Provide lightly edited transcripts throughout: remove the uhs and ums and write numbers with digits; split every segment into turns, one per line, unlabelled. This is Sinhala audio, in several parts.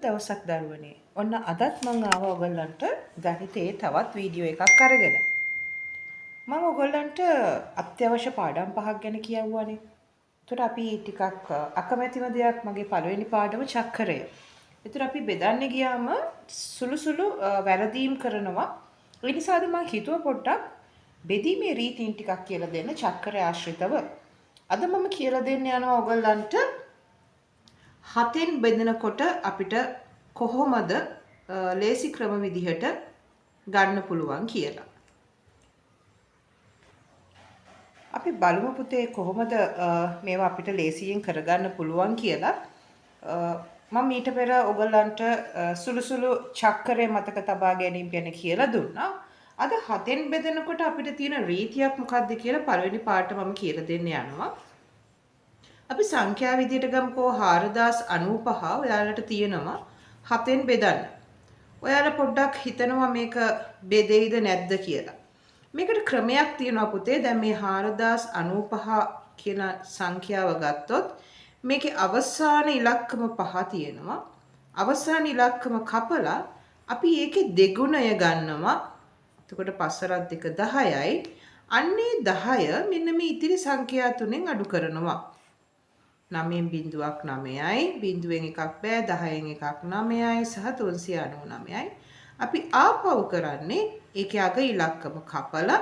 දවසක් දරුවනේ. ඔන්න අදත් මම ආවා ඔයගලන්ට ගණිතයේ තවත් වීඩියෝ එකක් අරගෙන. මම ඔයගලන්ට අත්‍යවශ්‍ය පාඩම් පහක් ගැන කියවුවානේ. ඒතර අපි ටිකක් අකමැතිම දෙයක් මගේ පළවෙනි පාඩම චක්‍රය. ඒතර අපි බෙදන්න ගියාම සුළු වැරදීම් කරනවා. ඒ නිසාද මම හිතුවා පොඩ්ඩක් බෙදීමේ රීතීන් ටිකක් කියලා දෙන්න චක්‍රය ආශ්‍රිතව. අද මම කියලා දෙන්න යනවා ඔයගලන්ට 7න් බෙදනකොට අපිට කොහොමද ලේසි ක්‍රම විදිහට ගන්න පුළුවන් කියලා. අපි බලමු පුතේ කොහොමද මේවා අපිට ලේසියෙන් කරගන්න පුළුවන් කියලා. මම ඊට පෙර ඔයගලන්ට සුළු චක්‍රය මතක තබා ගැනීම ගැන කියලා දුන්නා. අද 7න් බෙදනකොට අපිට තියෙන රීතියක් මොකක්ද කියලා පළවෙනි පාඩට මම කියලා දෙන්න යනවා. අපි සංඛ්‍යා විදියට ගමුකෝ 4095 ඔයාලට තියෙනවා 7න් බෙදන්න. ඔයාලා පොඩ්ඩක් හිතනවා මේක බෙදෙයිද නැද්ද කියලා. මේකට ක්‍රමයක් තියෙනවා පුතේ. දැන් මේ 4095 කියන සංඛ්‍යාව ගත්තොත් මේකේ අවසාන ඉලක්කම 5 තියෙනවා. අවසාන ඉලක්කම කපලා අපි ඒකේ දෙගුණය ගන්නවා. එතකොට 5 2 10යි. අන්නේ 10 මෙන්න මේ ඉතිරි සංඛ්‍යා තුනෙන් අඩු කරනවා. 9න් බිඳුවක් 9යි, බිඳුවෙන් එකක් බෑ, 10න් එකක් 9යි සහ 399යි. අපි ආපහු කරන්නේ ඒකේ අග ඉලක්කම කපලා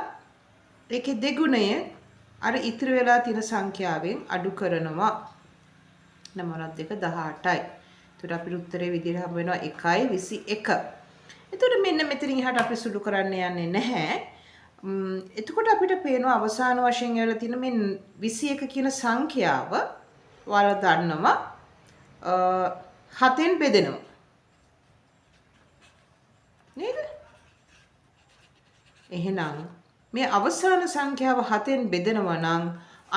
ඒකේ දෙගුණය අර ඉතිරි වෙලා තියෙන සංඛ්‍යාවෙන් අඩු කරනවා. 9 2 18යි. එතකොට අපිට උත්තරේ විදිහට හම්බ වෙනවා 1.21. එතකොට මෙන්න මෙතනින් එහාට අපි සුළු කරන්න යන්නේ නැහැ. එතකොට අපිට පේනවා අවසාන වශයෙන් ඇවිල්ලා තියෙන මේ 21 කියන සංඛ්‍යාව ඔයාලා දන්නවා 7න් බෙදෙනවා නේද? එහෙනම් මේ අවසාන සංඛ්‍යාව 7න් බෙදෙනවා නම්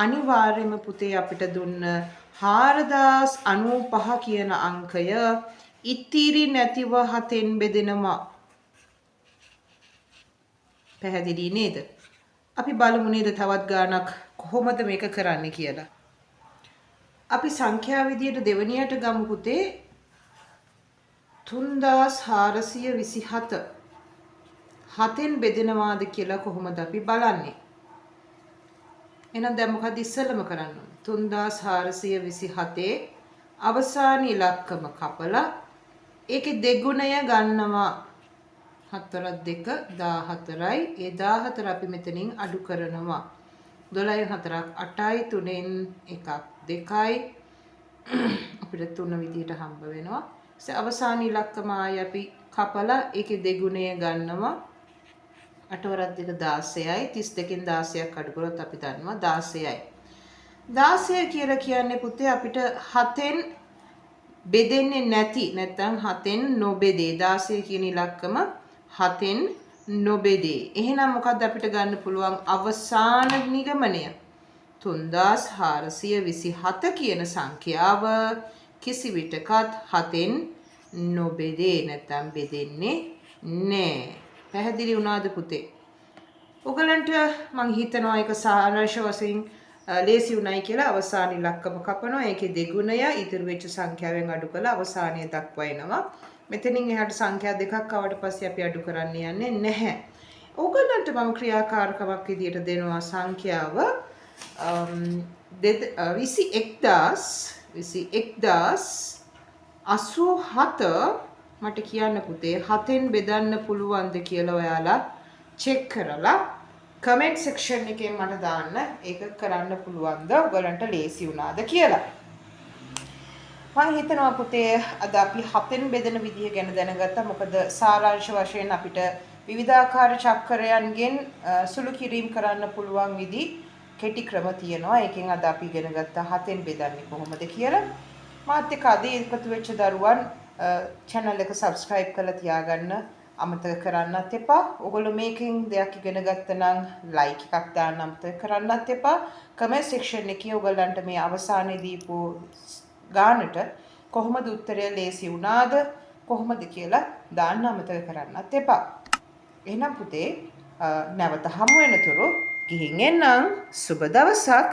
අනිවාර්යයෙන්ම පුතේ අපිට දුන්න 4095 කියන අංකය ඉතිරි නැතිව 7න් බෙදෙනවා. පැහැදිලි නේද? අපි බලමු නේද තවත් ගානක් කොහොමද මේක කරන්නේ කියලා. අපි සංඛ්‍යා විදියට දෙවනියට ගමු පුතේ 3427 7න් බෙදෙනවාද කියලා කොහොමද අපි බලන්නේ? එහෙනම් දැන් මොකද ඉස්සෙල්ලම කරන්න ඕනේ? 3427 අවසාන ඉලක්කම කපලා ඒකේ දෙගුණය ගන්නවා. 4 2 14යි. ඒ 14 අපි මෙතනින් අඩු කරනවා. 12න් 4ක් 8යි, 3න් එකක් 2යි. අපිට 3 විදිහට හම්බ වෙනවා. අවසාන ඉලක්කම ආයි අපි කපලා ඒකේ දෙගුණය ගන්නවා. 8 වරක් 2 16යි. 32න් 16ක් අඩු කරොත් අපි දන්නවා 16යි. 16 කියලා කියන්නේ පුතේ අපිට 7න් බෙදෙන්නේ නැති නැත්නම් 7න් නොබෙදේ. 16 කියන ඉලක්කම 7න් නොබෙදේ. එහෙනම් මොකද්ද අපිට ගන්න පුළුවන් අවසාන නිගමනය? 3427 කියන සංඛ්‍යාව කිසි විටකත් 7න් නොබෙදේ නැත්නම් බෙදෙන්නේ නැහැ. පැහැදිලි වුණාද පුතේ? ඔයගලන්ට මම හිතනවා ඒක සාරාංශ වශයෙන් ලේසි උනායි කියලා. අවසාන ඉලක්කම කපනවා. ඒකේ දෙගුණය ඉතුරු වෙච්ච සංඛ්‍යාවෙන් අඩු කරලා අවසානයේ දක්වා එනවා. මෙතනින් එහාට සංඛ්‍යා දෙකක් ආවට පස්සේ අපි අඩු කරන්න යන්නේ නැහැ. ඔයගලන්ට මම ක්‍රියාකාරකමක් විදියට දෙනවා සංඛ්‍යාව 21087 මට කියන්න පුතේ 7න් බෙදන්න පුළුවන්ද කියලා ඔයාලා චෙක් කරලා කමෙන්ට් සෙක්ෂන් එකේ මට දාන්න. ඒක කරන්න පුළුවන්ද? ඔයගලන්ට ලේසි වුණාද කියලා. මම හිතනවා පුතේ අද අපි 7න් බෙදෙන විදිය ගැන දැනගත්තා. මොකද සාරාංශ වශයෙන් අපිට විවිධාකාර චක්‍රයන්ගෙන් සුළු කිරීම කරන්න පුළුවන් විදි කෙටි ක්‍රම තියෙනවා. ඒකෙන් අද අපි ඉගෙන ගත්තා 7න් බෙදන්නේ කොහොමද කියලා. මාත් එක්ක අද එකතු වෙච්ච දරුවන් channel එක subscribe කරලා තියාගන්න අමතක කරන්නත් එපා. ඔයගොල්ලෝ මේකෙන් දෙයක් ඉගෙන ගත්තා නම් like එකක් දාන්න අමතක කරන්නත් එපා. comment section එකේ ඔයගලන්ට මේ අවසානයේ දීපු ගානට කොහොමද උත්තරය ලේසි වුණාද කොහොමද කියලා දාන්න අමතක කරන්නත් එපා. එහෙනම් පුතේ නැවත හමු වෙනතුරු ගිහින් එන්නම්. සුබ දවසක්.